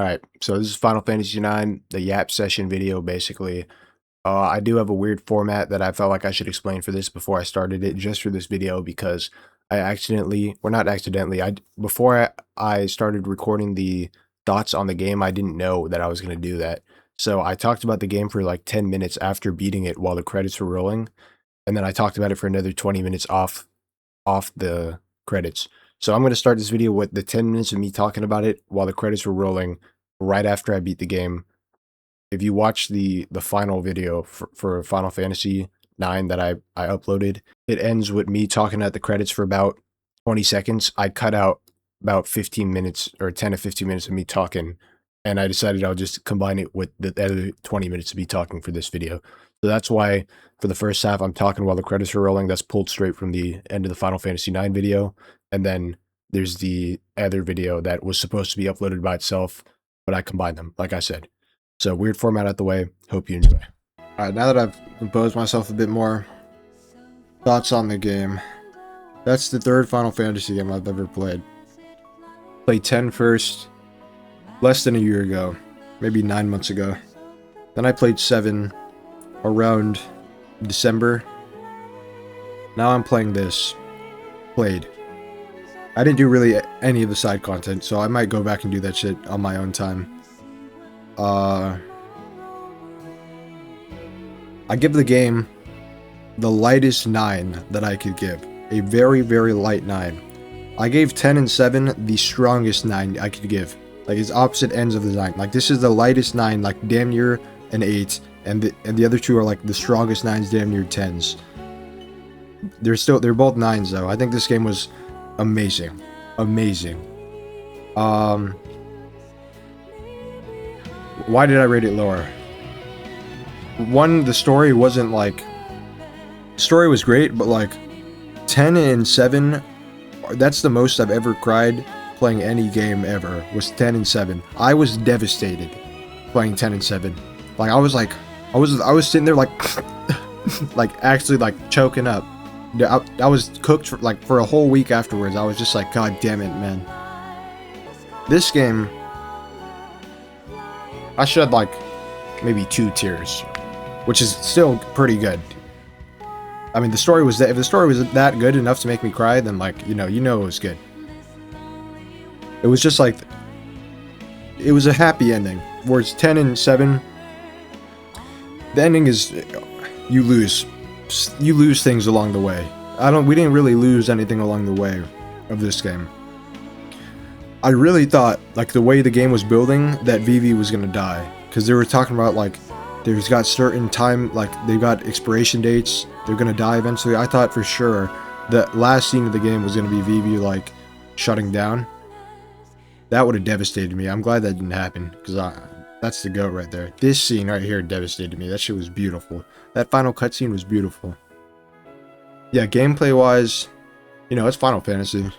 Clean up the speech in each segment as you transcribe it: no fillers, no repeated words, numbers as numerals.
Alright, so this is Final Fantasy IX, the Yap session video, basically. I do have a weird format that I felt like I should explain for this before I started it, just for this video, because I accidentally, or not accidentally, before I started recording the thoughts on the game, I didn't know that I was going to do that. So I talked about the game for like 10 minutes after beating it while the credits were rolling, and then I talked about it for another 20 minutes off the credits. So I'm going to start this video with the 10 minutes of me talking about it while the credits were rolling right after I beat the game. If you watch the final video for Final Fantasy IX that I uploaded, it ends with me talking at the credits for about 20 seconds. I cut out about 15 minutes or 10 to 15 minutes of me talking, and I decided I'll just combine it with the other 20 minutes of me talking for this video. So that's why for the first half I'm talking while the credits are rolling. That's pulled straight from the end of the Final Fantasy IX video, and then there's the other video that was supposed to be uploaded by itself, but I combined them, like I said. So weird format out the way. Hope you enjoy. Alright, now that I've composed myself a bit more, thoughts on the game. That's the third Final Fantasy game I've ever played. Played 10 first, less than a year ago, maybe 9 months ago. Then I played 7 around December. Now I'm playing this. Played. I didn't do really any of the side content, so I might go back and do that shit on my own time. I give the game the lightest 9 that I could give. A very, very light 9. I gave 10 and 7 the strongest 9 I could give. Like, it's opposite ends of the 9. Like, this is the lightest 9, like, damn near an 8. And the other two are, like, the strongest 9s, damn near 10s. They're both 9s, though. I think this game was amazing. Amazing. Why did I rate it lower? One, the story wasn't like... The story was great, but like 10 and 7, that's the most I've ever cried playing any game ever, was 10 and 7. I was devastated playing 10 and 7. Like, I was sitting there like, like actually like choking up. I was cooked for a whole week afterwards. I was just like, God damn it, man. This game... I shed like maybe 2 tears, which is still pretty good. I mean, if the story was that good enough to make me cry, then like, you know it was good. It was just like, it was a happy ending. Whereas 10 and 7, the ending is you lose things along the way. We didn't really lose anything along the way of this game. I really thought, like, the way the game was building, that Vivi was gonna die. Because they were talking about, like, there's got certain time, like, they've got expiration dates, they're gonna die eventually. I thought for sure the last scene of the game was gonna be Vivi, like, shutting down. That would have devastated me. I'm glad that didn't happen, because that's the goat right there. This scene right here devastated me. That shit was beautiful. That final cutscene was beautiful. Yeah, gameplay-wise, it's Final Fantasy.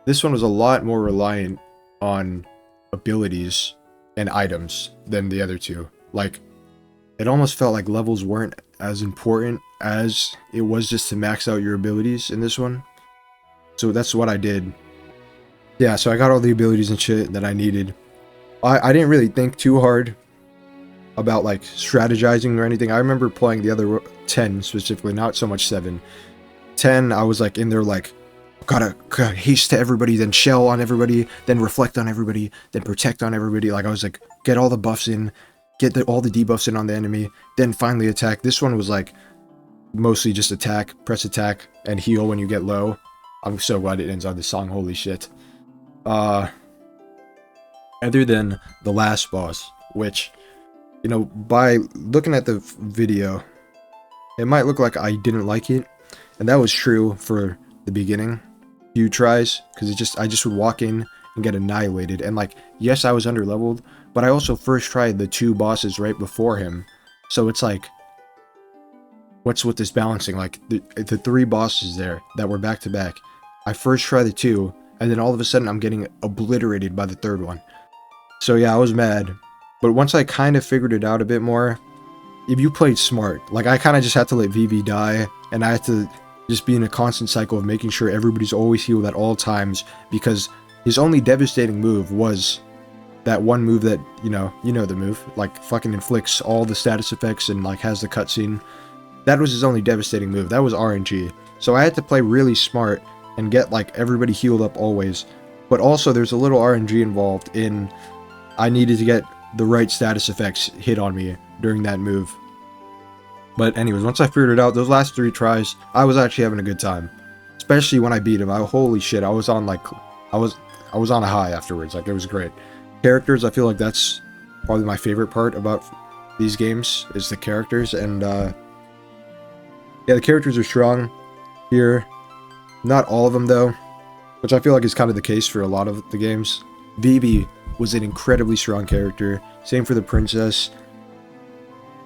This one was a lot more reliant on abilities and items than the other two. Like, it almost felt like levels weren't as important as it was just to max out your abilities in this one. So that's what I did. Yeah, so I got all the abilities and shit that I needed. I didn't really think too hard about, like, strategizing or anything. I remember playing the other 10 specifically, not so much 7. 10, I was, like, in there, like, gotta haste to everybody, then shell on everybody, then reflect on everybody, then protect on everybody. Like, I was like, get all the buffs in, get all the debuffs in on the enemy, then finally attack. This one was like mostly just attack, press attack, and heal when you get low. I'm so glad it ends on this song, holy shit. Other than the last boss, which, by looking at the video, it might look like I didn't like it, and that was true for the beginning few tries, because I just would walk in and get annihilated. And like, yes, I was underleveled, but I also first tried the 2 bosses right before him, so it's like, what's with this balancing? Like, the 3 bosses there that were back to back, I first tried the 2, and then all of a sudden I'm getting obliterated by the 3rd one. So yeah, I was mad, but once I kind of figured it out a bit more, if you played smart, like, I kind of just had to let Vivi die, and I had to just be in a constant cycle of making sure everybody's always healed at all times, because His only devastating move was that one move that, you know the move, like fucking inflicts all the status effects and like has the cutscene. That was his only devastating move. That was RNG. So I had to play really smart and get like everybody healed up always. But also there's a little RNG involved in I needed to get the right status effects hit on me during that move. But anyways, once I figured it out, those last 3 tries, I was actually having a good time. Especially when I beat him. Holy shit, I was on like I was on a high afterwards. Like, it was great. Characters, I feel like that's probably my favorite part about these games, is the characters. And yeah, the characters are strong here. Not all of them though, which I feel like is kind of the case for a lot of the games. Vivi was an incredibly strong character. Same for the princess.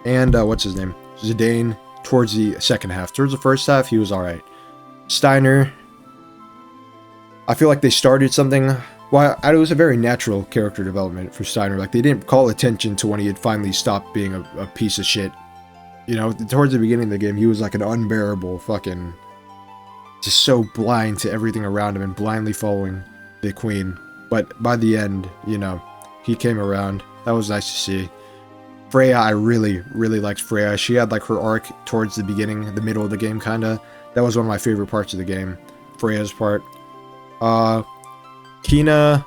And what's his name? Zidane, towards the second half. Towards the first half, he was alright. Steiner, I feel like they started something. Well, it was a very natural character development for Steiner. Like, they didn't call attention to when he had finally stopped being a piece of shit. You know, towards the beginning of the game, he was like an unbearable fucking... just so blind to everything around him and blindly following the queen. But by the end, you know, he came around. That was nice to see. Freya, I really, really liked Freya. She had like her arc towards the beginning, the middle of the game, kinda. That was one of my favorite parts of the game. Freya's part. Kina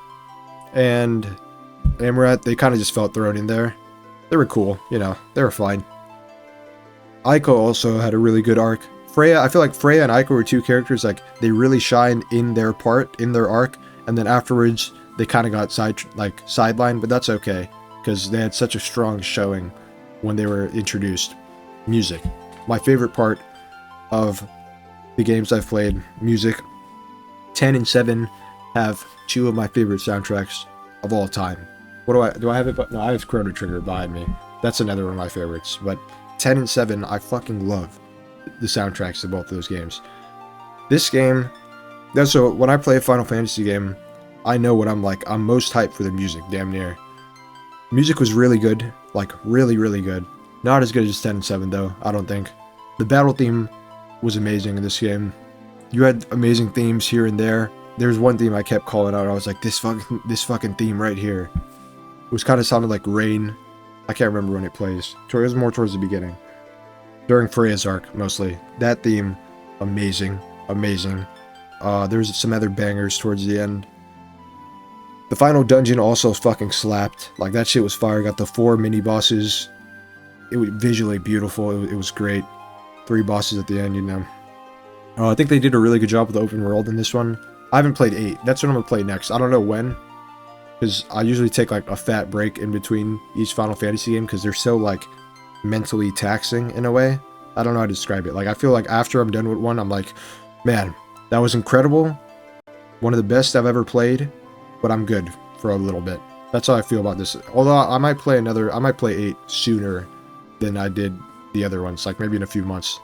and Amaret, they kind of just felt thrown in there. They were cool, you know, they were fine. Aiko also had a really good arc. Freya, I feel like Freya and Aiko were 2 characters, like, they really shined in their part, in their arc, and then afterwards, they kind of got sidelined, but that's okay, because they had such a strong showing when they were introduced. Music. My favorite part of the games I've played, music. 10 and 7 have 2 of my favorite soundtracks of all time. What do I have it? No, I have Chrono Trigger behind me. That's another one of my favorites, but 10 and 7, I fucking love the soundtracks of both those games. This game, so when I play a Final Fantasy game, I know what I'm like. I'm most hyped for the music, damn near. Music was really good, like really, really good. Not as good as 10 and 7 though, I don't think. The battle theme was amazing in this game. You had amazing themes here and there. There's one theme I kept calling out. I was like, this fucking theme right here. It was kind of sounded like Rain. I can't remember when it plays. It was more towards the beginning. During Freya's arc, mostly. That theme, amazing. Amazing. There's some other bangers towards the end. The final dungeon also fucking slapped. Like, that shit was fire. Got the 4 mini-bosses. It was visually beautiful. It was great. 3 bosses at the end, you know. I think they did a really good job with the open world in this one. I haven't played 8. That's what I'm going to play next. I don't know when. Because I usually take, like, a fat break in between each Final Fantasy game. Because they're so, like, mentally taxing in a way. I don't know how to describe it. Like, I feel like after I'm done with one, I'm like, man, that was incredible. One of the best I've ever played. But I'm good for a little bit. That's how I feel about this. Although I might play 8 sooner than I did the other ones. Like, maybe in a few months.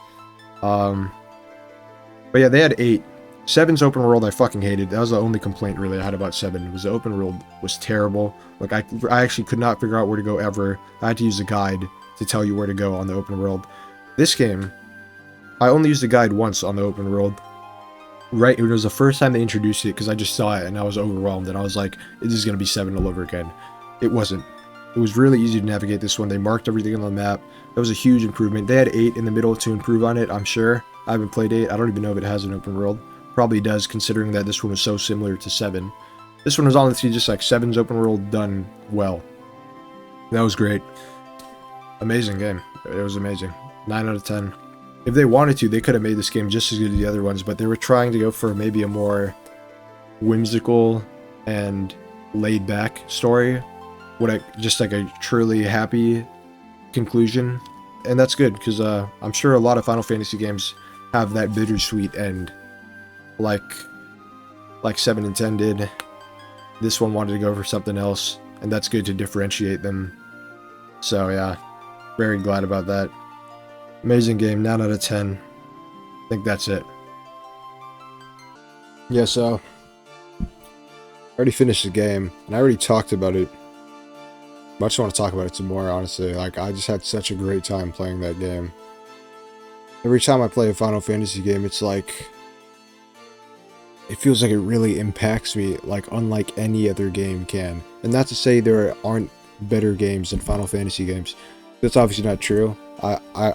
But yeah, they had 8. 7's open world I fucking hated. That was the only complaint really I had about 7. Was the open world was terrible. Like, I actually could not figure out where to go ever. I had to use a guide to tell you where to go on the open world. This game, I only used the guide once on the open world. Right, it was the first time they introduced it because I just saw it and I was overwhelmed and I was like, this is going to be 7 all over again. It wasn't. It was really easy to navigate this one. They marked everything on the map. That was a huge improvement. They had 8 in the middle to improve on it, I'm sure. I haven't played 8. I don't even know if it has an open world. Probably does, considering that this one was so similar to 7. This one was honestly just like 7's open world done well. That was great. Amazing game. It was amazing. 9 out of 10. If they wanted to, they could have made this game just as good as the other ones, but they were trying to go for maybe a more whimsical and laid-back story. Just like a truly happy conclusion. And that's good, because I'm sure a lot of Final Fantasy games have that bittersweet end. Like 7 and 10 did. This one wanted to go for something else, and that's good to differentiate them. So yeah, very glad about that. Amazing game, 9 out of 10. I think that's it. Yeah, so I already finished the game, and I already talked about it. But I just want to talk about it some more, honestly. Like, I just had such a great time playing that game. Every time I play a Final Fantasy game, it's like it feels like it really impacts me like unlike any other game can. And not to say there aren't better games than Final Fantasy games. That's obviously not true.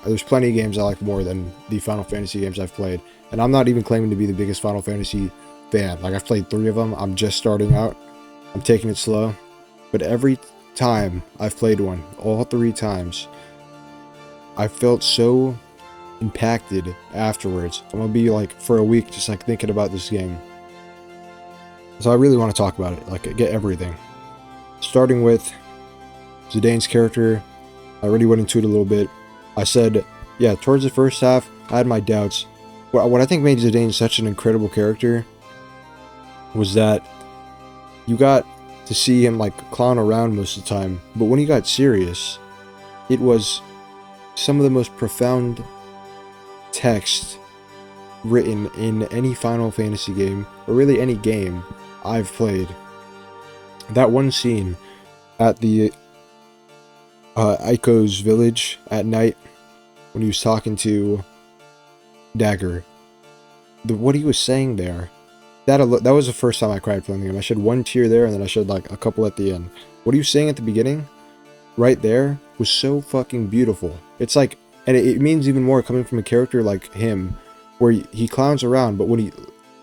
There's plenty of games I like more than the Final Fantasy games I've played. And I'm not even claiming to be the biggest Final Fantasy fan. Like, I've played 3 of them. I'm just starting out. I'm taking it slow. But every time I've played one, all 3 times, I felt so impacted afterwards. I'm gonna be like for a week just like thinking about this game. So I really want to talk about it, like get everything. Starting with Zidane's character, I already went into it a little bit. I said, yeah, towards the first half, I had my doubts. What I think made Zidane such an incredible character was that you got to see him like clown around most of the time, but when he got serious, it was some of the most profound text written in any Final Fantasy game, or really any game I've played. That one scene at the Aiko's village at night, when he was talking to Dagger, what he was saying there, that was the first time I cried playing the game. I shed 1 tear there, and then I shed like a couple at the end. What he was saying at the beginning, right there, was so fucking beautiful. It's like, and it means even more coming from a character like him, where he clowns around, but when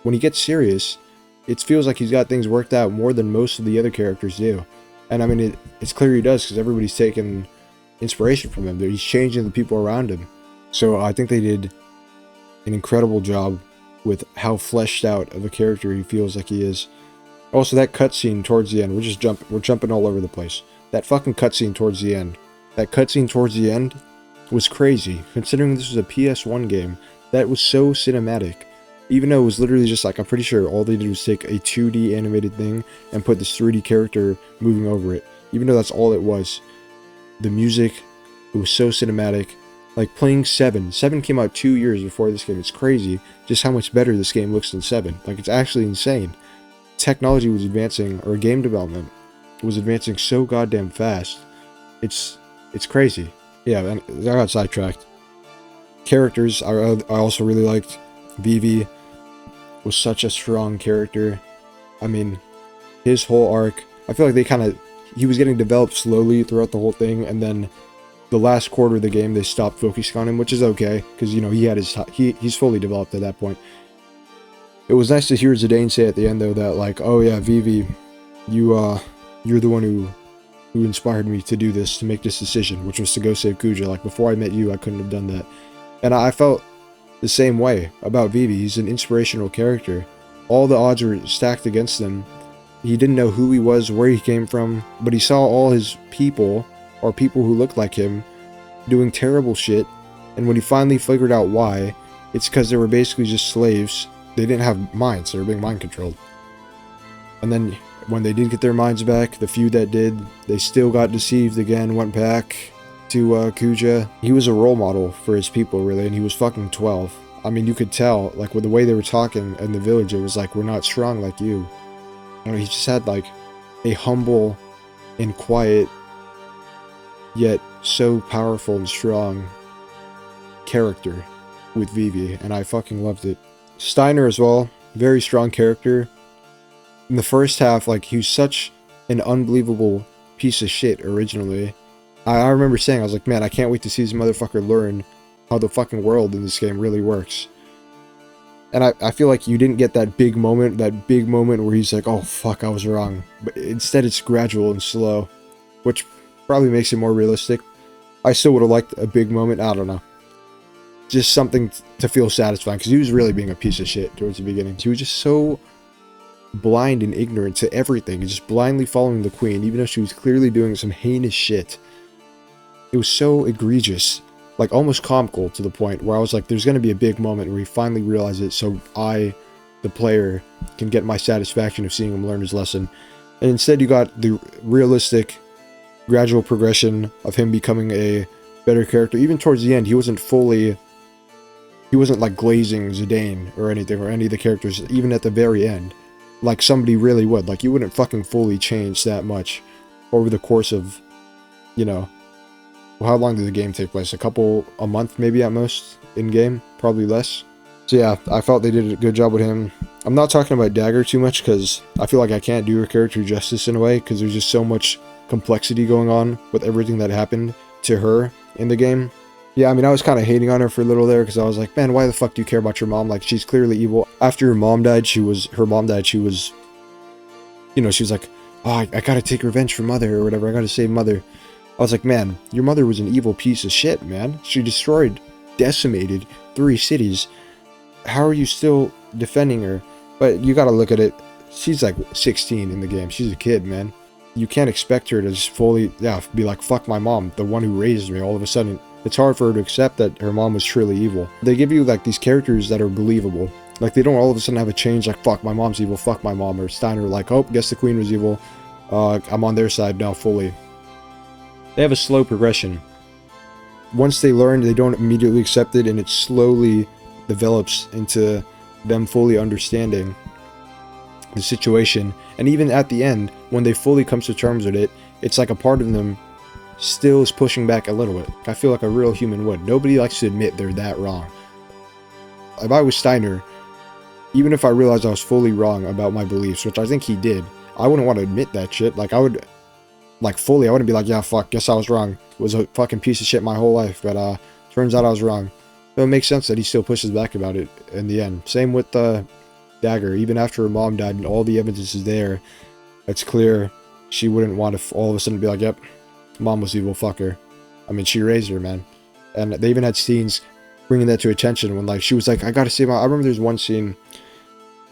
he gets serious, it feels like he's got things worked out more than most of the other characters do. And I mean, it's clear he does, because everybody's taking inspiration from him. He's changing the people around him. So I think they did an incredible job with how fleshed out of a character he feels like he is. Also, that cutscene towards the end, we're jumping all over the place. That fucking cutscene towards the end. That cutscene towards the end was crazy, considering this was a PS1 game. That was so cinematic. Even though it was literally just like, I'm pretty sure all they did was take a 2D animated thing and put this 3D character moving over it. Even though that's all it was. The music, it was so cinematic. Like playing 7. 7 came out 2 years before this game. It's crazy just how much better this game looks than 7. Like, it's actually insane. Technology was advancing, or game development was advancing so goddamn fast. It's crazy. Yeah, and I got sidetracked. Characters, I also really liked. Vivi was such a strong character. I mean, his whole arc, I feel like he was getting developed slowly throughout the whole thing, and then the last quarter of the game they stopped focusing on him, which is okay, because, you know, he's fully developed at that point. It was nice to hear Zidane say at the end, though, that like, oh yeah, Vivi, you're the one who inspired me to do this, to make this decision, which was to go save Kuja. Like, before I met you, I couldn't have done that. And I felt the same way about Vivi. He's an inspirational character. All the odds were stacked against him. He didn't know who he was, where he came from, but he saw all his people, or people who looked like him, doing terrible shit, and when he finally figured out why, it's because they were basically just slaves. They didn't have minds, they were being mind controlled. And then, when they did get their minds back, the few that did, they still got deceived again, went back to Kuja. He was a role model for his people, really, and he was fucking 12. I mean, you could tell, like, with the way they were talking in the village, it was like, we're not strong like you. I mean, he just had, like, a humble and quiet, yet so powerful and strong character with Vivi, and I fucking loved it. Steiner as well, very strong character. In the first half, like, he was such an unbelievable piece of shit originally. I remember saying, I was like, man, I can't wait to see this motherfucker learn how the fucking world in this game really works. And I feel like you didn't get that big moment where he's like, oh fuck, I was wrong. But instead it's gradual and slow, which probably makes it more realistic. I still would have liked a big moment, I don't know. Just something to feel satisfying, because he was really being a piece of shit towards the beginning. He was just so blind and ignorant to everything, just blindly following the queen, even though she was clearly doing some heinous shit. It was so egregious, like almost comical, to the point where I was like, there's going to be a big moment where he finally realizes it, so I, the player, can get my satisfaction of seeing him learn his lesson. And instead you got the realistic, gradual progression of him becoming a better character. Even towards the end, he wasn't like glazing Zidane or anything, or any of the characters, even at the very end, like somebody really would. Like, you wouldn't fucking fully change that much over the course of, you know, well, how long did the game take place? A month maybe at most in game, probably less. So yeah, I felt they did a good job with him. I'm not talking about Dagger too much because I feel like I can't do her character justice in a way because there's just so much complexity going on with everything that happened to her in the game. Yeah, I mean, I was kind of hating on her for a little there because I was like, man, why the fuck do you care about your mom? Like, she's clearly evil. After her mom died, she was, you know, she was like, oh, I gotta take revenge for mother or whatever. I gotta save mother. I was like, man, your mother was an evil piece of shit, man. She destroyed, decimated 3 cities. How are you still defending her? But you gotta look at it. She's like 16 in the game. She's a kid, man. You can't expect her to just fully, yeah, be like, fuck my mom, the one who raised me. All of a sudden, it's hard for her to accept that her mom was truly evil. They give you like these characters that are believable. Like they don't all of a sudden have a change like, fuck, my mom's evil, fuck my mom. Or Steiner like, oh, guess the queen was evil. I'm on their side now fully. They have a slow progression. Once they learn, they don't immediately accept it, and it slowly develops into them fully understanding the situation. And even at the end, when they fully come to terms with it, it's like a part of them still is pushing back a little bit. I feel like a real human would. Nobody likes to admit they're that wrong. If I was Steiner, even if I realized I was fully wrong about my beliefs, which I think he did, I wouldn't want to admit that shit. Like, I would, like, fully, I wouldn't be like, yeah, fuck, guess I was wrong. Was a fucking piece of shit my whole life, but, turns out I was wrong. So it makes sense that he still pushes back about it in the end. Same with, Dagger. Even after her mom died and all the evidence is there, it's clear she wouldn't want to all of a sudden be like, yep, mom was evil, fuck her. I mean, she raised her, man. And they even had scenes bringing that to attention when, like, she was like, I gotta save my... I remember there's one scene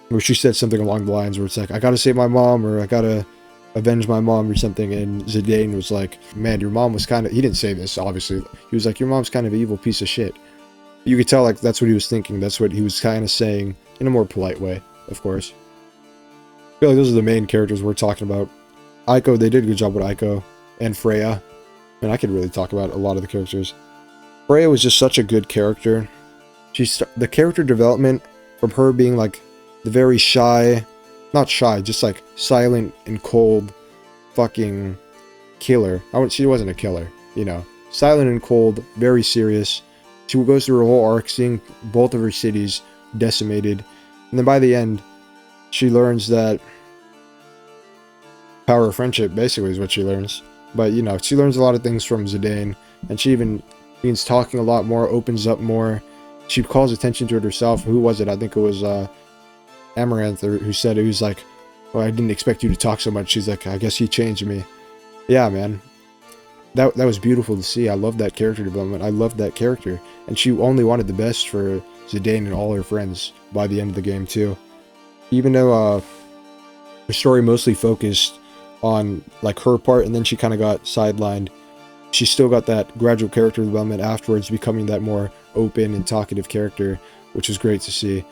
where she said something along the lines where it's like, I gotta save my mom, or I gotta avenge my mom or something, and Zidane was like, man, your mom was kind of... He didn't say this, obviously. He was like, your mom's kind of an evil piece of shit. You could tell, like, that's what he was thinking. That's what he was kind of saying, in a more polite way, of course. I feel like those are the main characters we're talking about. Aiko, they did a good job with Aiko. And Freya. And I could really talk about a lot of the characters. Freya was just such a good character. The character development from her being like the very shy, not shy, just like silent and cold fucking killer. She wasn't a killer, you know. Silent and cold, very serious. She goes through her whole arc, seeing both of her cities decimated. And then by the end, she learns that power of friendship, basically, is what she learns. But, you know, she learns a lot of things from Zidane, and she even begins talking a lot more, opens up more. She calls attention to it herself. Who was it? I think it was Amaranth who said it. He was like, well, I didn't expect you to talk so much. She's like, I guess he changed me. Yeah, man. That was beautiful to see. I love that character development. I loved that character. And she only wanted the best for Zidane and all her friends by the end of the game, too. Even though her story mostly focused on like her part, and then she kind of got sidelined, she still got that gradual character development afterwards, becoming that more open and talkative character, which was great to see.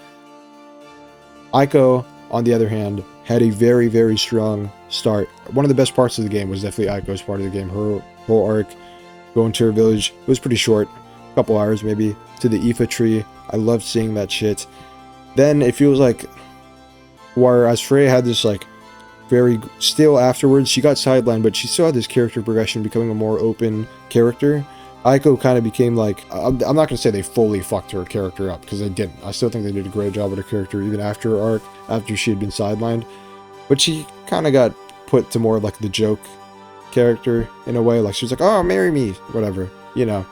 Aiko, on the other hand, had a very, very strong start. One of the best parts of the game was definitely Aiko's part of the game. Her whole arc, going to her village, it was pretty short, a couple hours maybe, to the Ifa tree. I loved seeing that shit. Then it feels like, whereas Freya had this like very, still afterwards, she got sidelined, but she still had this character progression, becoming a more open character. Aiko kind of became like, I'm not going to say they fully fucked her character up, because they didn't. I still think they did a great job with her character, even after her arc, after she had been sidelined. But she kind of got put to more of like the joke character, in a way. Like, she was like, oh, marry me, whatever, you know.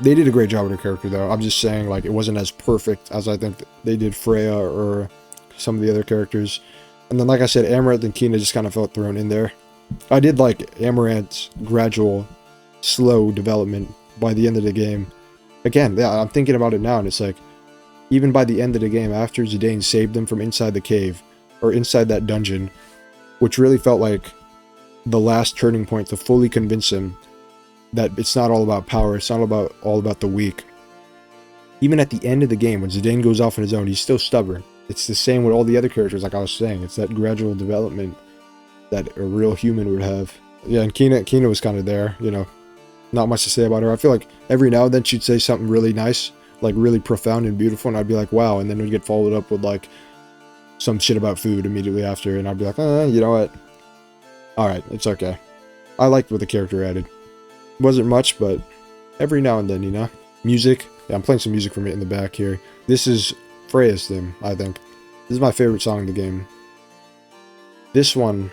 They did a great job with her character, though. I'm just saying, like, it wasn't as perfect as I think they did Freya or some of the other characters. And then, like I said, Amaranth and Kina just kind of felt thrown in there. I did like Amaranth's gradual, slow development by the end of the game. Again, yeah, I'm thinking about it now, and it's like, even by the end of the game, after Zidane saved them from inside the cave, or inside that dungeon, which really felt like the last turning point to fully convince him that it's not all about power, it's not all about the weak. Even at the end of the game, when Zidane goes off on his own, he's still stubborn. It's the same with all the other characters, like I was saying. It's that gradual development that a real human would have. Yeah, and Kina was kind of there, you know. Not much to say about her. I feel like every now and then she'd say something really nice, like really profound and beautiful, and I'd be like, wow, and then it would get followed up with like some shit about food immediately after, and I'd be like, you know what? Alright, it's okay. I liked what the character added. Wasn't much, but every now and then, you know. Music. Yeah, I'm playing some music from it in the back here. This is Freya's theme, I think. This is my favorite song in the game. This one.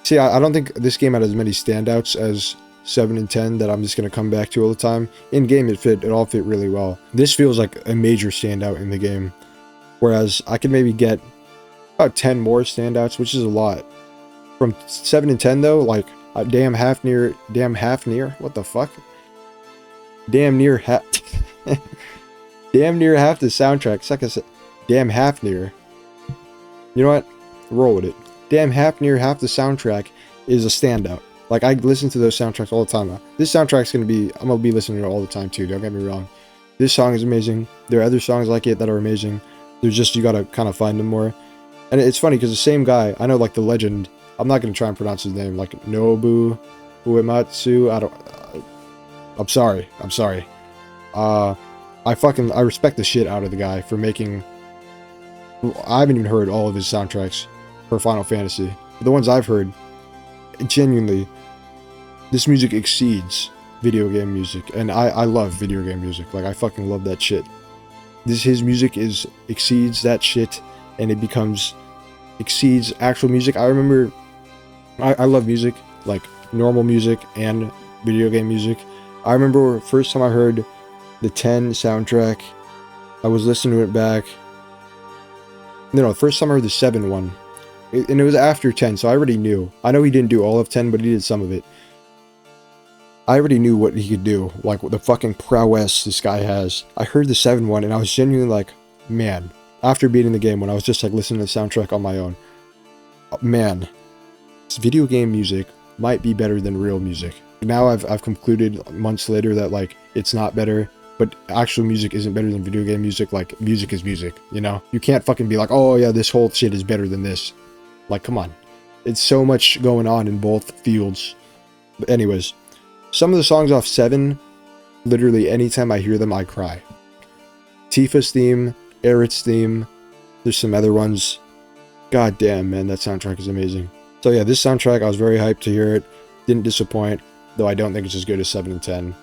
See, I don't think this game had as many standouts as 7 and 10 that I'm just going to come back to all the time. In game, it all fit really well. This feels like a major standout in the game. Whereas I could maybe get about 10 more standouts, which is a lot. From 7 and 10 though, like damn near, what the fuck? Damn near half the soundtrack. Damn half near. You know what? Roll with it. Damn near half the soundtrack is a standout. Like, I listen to those soundtracks all the time. This soundtrack's I'm gonna be listening to it all the time too, don't get me wrong. This song is amazing. There are other songs like it that are amazing. There's just, you gotta kind of find them more. And it's funny, because the same guy, I know, like, the legend, I'm not gonna try and pronounce his name, like, Nobu Uematsu, I'm sorry. I respect the shit out of the guy for making, I haven't even heard all of his soundtracks for Final Fantasy. The ones I've heard, genuinely, this music exceeds video game music, and I love video game music. Like, I fucking love that shit. His music exceeds that shit, and it exceeds actual music. I remember, I love music, like normal music and video game music. I remember first time I heard the 10 soundtrack, I was listening to it back. No, first time I heard the 7 one. And it was after 10, so I already knew. I know he didn't do all of 10, but he did some of it. I already knew what he could do, like what the fucking prowess this guy has. I heard the 7 one, and I was genuinely like, man, after beating the game, when I was just like listening to the soundtrack on my own, man, this video game music might be better than real music. Now I've concluded months later that, like, it's not better, but actual music isn't better than video game music. Like, music is music, you know? You can't fucking be like, oh yeah, this whole shit is better than this. Like, come on. It's so much going on in both fields. But anyways, some of the songs off 7, literally anytime I hear them, I cry. Tifa's theme, Aerith's theme, there's some other ones. God damn, man, that soundtrack is amazing. So yeah, this soundtrack, I was very hyped to hear it. Didn't disappoint, though I don't think it's as good as 7 and 10.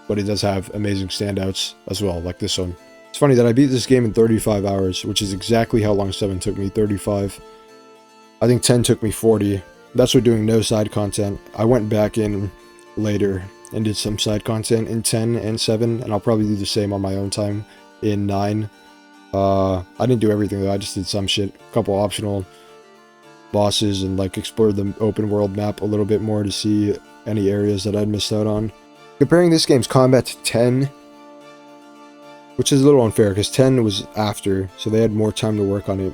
But it does have amazing standouts as well, like this one. It's funny that I beat this game in 35 hours, which is exactly how long 7 took me, 35. I think 10 took me 40. That's with doing no side content. I went back in later and did some side content in 10 and 7, and I'll probably do the same on my own time in 9. I didn't do everything though, I just did some shit. A couple optional bosses, and like explored the open world map a little bit more to see any areas that I'd missed out on. Comparing this game's combat to 10, which is a little unfair because 10 was after, so they had more time to work on it.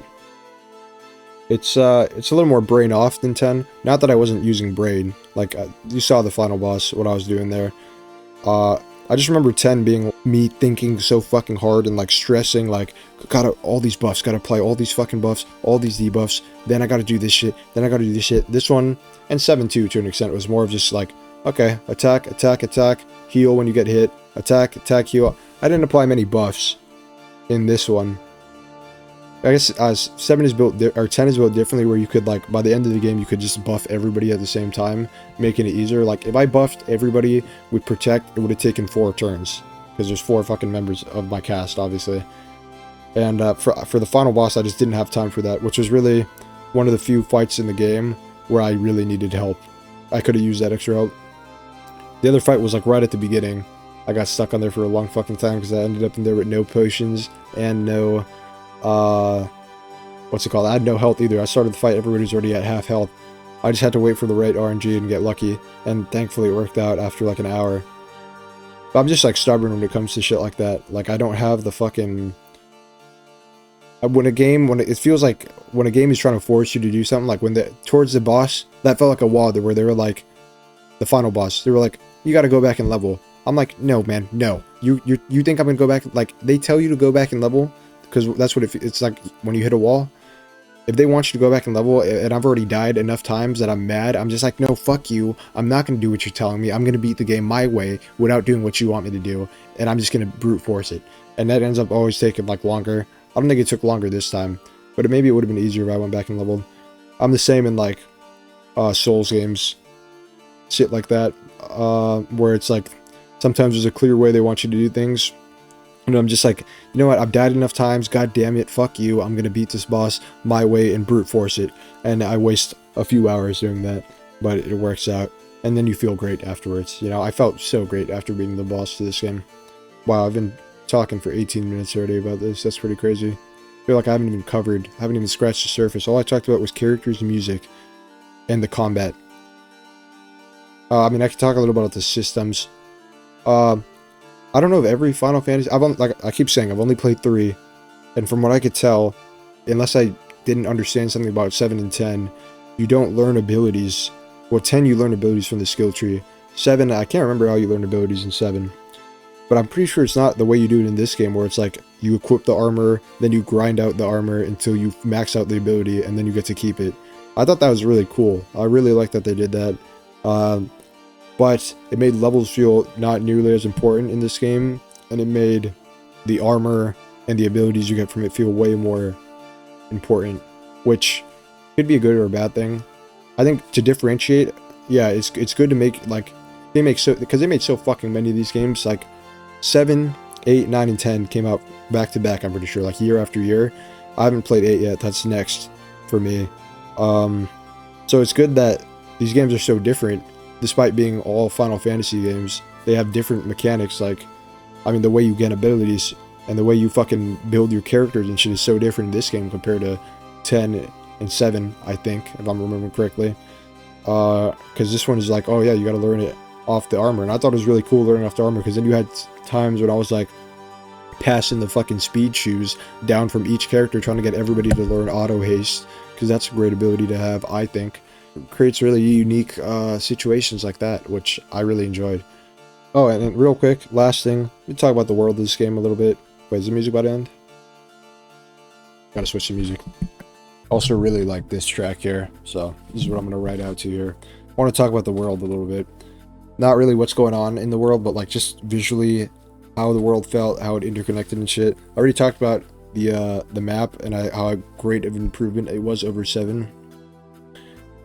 It's a little more brain off than 10. Not that I wasn't using brain, like you saw the final boss, what I was doing there. I just remember 10 being me thinking so fucking hard and like stressing, like, gotta all these buffs, gotta apply all these fucking buffs, all these debuffs, then I gotta do this shit, then I gotta do this shit. This one, and 7 too, to an extent, was more of just like, okay, attack, attack, attack, heal when you get hit, attack, attack, heal. I didn't apply many buffs in this one. I guess 7 is built, or 10 is built differently, where you could, like, by the end of the game, you could just buff everybody at the same time, making it easier. Like, if I buffed everybody with Protect, it would have taken 4 turns, because there's 4 fucking members of my cast, obviously. And for the final boss, I just didn't have time for that, which was really one of the few fights in the game where I really needed help. I could have used that extra help. The other fight was, like, right at the beginning. I got stuck on there for a long fucking time, because I ended up in there with no potions, and no... what's it called? I had no health either. I started the fight, everybody was already at half health. I just had to wait for the right RNG and get lucky, and thankfully it worked out after like an hour. But I'm just like stubborn when it comes to shit like that. Like, I don't have the fucking... It feels like when a game is trying to force you to do something, like towards the boss, that felt like a wall there where they were like, the final boss, they were like, you gotta go back and level. I'm like, no man, no. You think I'm gonna go back? Like, they tell you to go back and level, because that's what it's like when you hit a wall. If they want you to go back and level, and I've already died enough times that I'm mad, I'm just like, no, fuck you. I'm not going to do what you're telling me. I'm going to beat the game my way without doing what you want me to do, and I'm just going to brute force it. And that ends up always taking, like, longer. I don't think it took longer this time, but maybe it would have been easier if I went back and leveled. I'm the same in, like, Souls games. Shit like that, where it's like, sometimes there's a clear way they want you to do things, And I'm just like, you know what? I've died enough times. God damn it. Fuck you. I'm going to beat this boss my way and brute force it. And I waste a few hours doing that, but it works out. And then you feel great afterwards. You know, I felt so great after beating the boss to this game. Wow, I've been talking for 18 minutes already about this. That's pretty crazy. I feel like I haven't even scratched the surface. All I talked about was characters and music and the combat. I mean, I could talk a little about the systems. I don't know if every Final Fantasy... like I keep saying, I've only played 3. And from what I could tell, unless I didn't understand something about 7 and 10, you don't learn abilities. Well, 10 you learn abilities from the skill tree. 7, I can't remember how you learn abilities in 7. But I'm pretty sure it's not the way you do it in this game, where it's like, you equip the armor, then you grind out the armor until you max out the ability, and then you get to keep it. I thought that was really cool. I really like that they did that. But it made levels feel not nearly as important in this game, and it made the armor and the abilities you get from it feel way more important, which could be a good or a bad thing. I think to differentiate, yeah, it's good to make, like, because they made so fucking many of these games, like 7, 8, 9, and 10 came out back to back, I'm pretty sure, like year after year. I haven't played 8 yet, that's next for me. So it's good that these games are so different. Despite being all Final Fantasy games, they have different mechanics. Like, I mean, the way you get abilities and the way you fucking build your characters and shit is so different in this game compared to 10 and 7, I think, if I'm remembering correctly. Because this one is like, oh yeah, you gotta learn it off the armor. And I thought it was really cool learning off the armor, because then you had times when I was like passing the fucking speed shoes down from each character, trying to get everybody to learn auto haste, because that's a great ability to have, I think. Creates really unique situations like that, which I really enjoyed. Oh, and then real quick, last thing, let me talk about the world of this game a little bit. Wait, is the music about to end? Gotta switch the music. Also really like this track here, so this is what I'm gonna write out to here. I want to talk about the world a little bit. Not really what's going on in the world, but like just visually how the world felt, how it interconnected and shit. I already talked about the map and how great of an improvement it was over 7.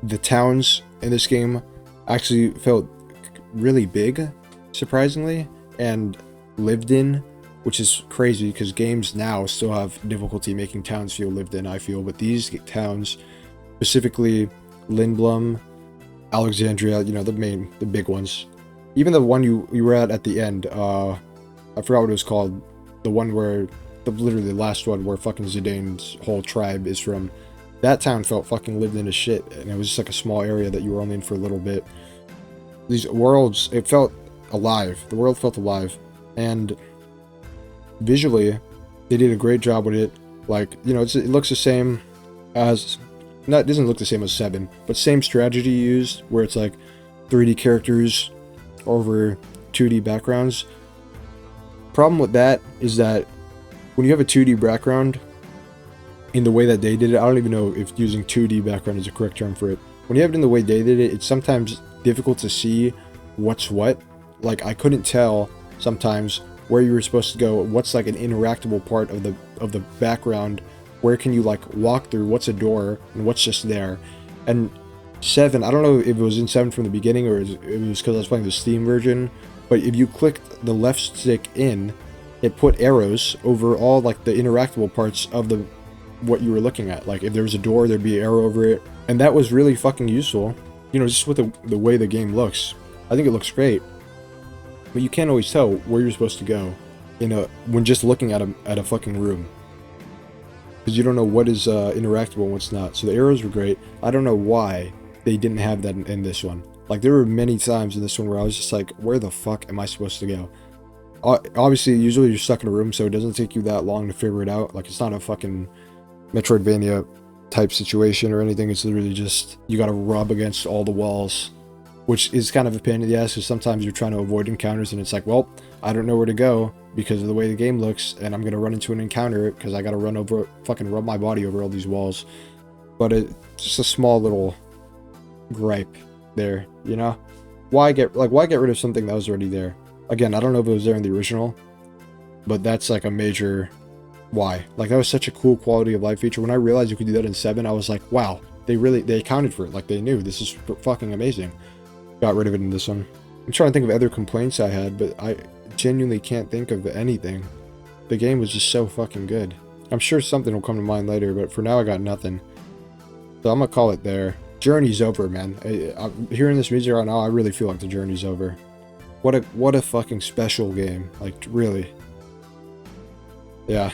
The towns in this game actually felt really big, surprisingly, and lived in, which is crazy because games now still have difficulty making towns feel lived in, I feel, but these towns, specifically Lindblum, Alexandria, you know, the big ones. Even the one you were at the end, I forgot what it was called, the one where, literally the last one where fucking Zidane's whole tribe is from. That town felt fucking lived in as shit, and it was just like a small area that you were only in for a little bit. These worlds, it felt alive. The world felt alive, and visually, they did a great job with it. Like, you know, it looks the same as, it doesn't look the same as 7, but same strategy used, where it's like 3D characters over 2D backgrounds. Problem with that is that when you have a 2D background, in the way that they did it, I don't even know if using 2D background is a correct term for it. When you have it in the way they did it, it's sometimes difficult to see what's what. Like, I couldn't tell sometimes where you were supposed to go, what's like an interactable part of the background, where can you like walk through, what's a door, and what's just there. And 7, I don't know if it was in 7 from the beginning or it was because I was playing the Steam version, but if you clicked the left stick in, it put arrows over all like the interactable parts of what you were looking at. Like if there was a door, there'd be an arrow over it, and that was really fucking useful, you know, just with the way the game looks. I think it looks great, but you can't always tell where you're supposed to go when just looking at a fucking room, because you don't know what is interactable and what's not. So the arrows were great. I don't know why they didn't have that in this one. Like there were many times in this one where I was just like, where the fuck am I supposed to go? Obviously, usually you're stuck in a room, so it doesn't take you that long to figure it out. Like, it's not a fucking Metroidvania type situation or anything. It's literally just, you gotta rub against all the walls, which is kind of a pain in the ass, because sometimes you're trying to avoid encounters and it's like, well, I don't know where to go because of the way the game looks, and I'm gonna run into an encounter because I gotta fucking rub my body over all these walls. But it's just a small little gripe there, you know? Why get rid of something that was already there? Again, I don't know if it was there in the original, but that's like a major why. Like, that was such a cool quality of life feature. When I realized you could do that in 7, I was like, wow, they accounted for it. Like, they knew this is fucking amazing. Got rid of it in this one. I'm trying to think of other complaints I had, but I genuinely can't think of anything. The game was just so fucking good. I'm sure something will come to mind later, but for now I got nothing. So I'm gonna call it there. Journey's over, man. I'm hearing this music right now, I really feel like the journey's over. What a fucking special game. Like, really. Yeah.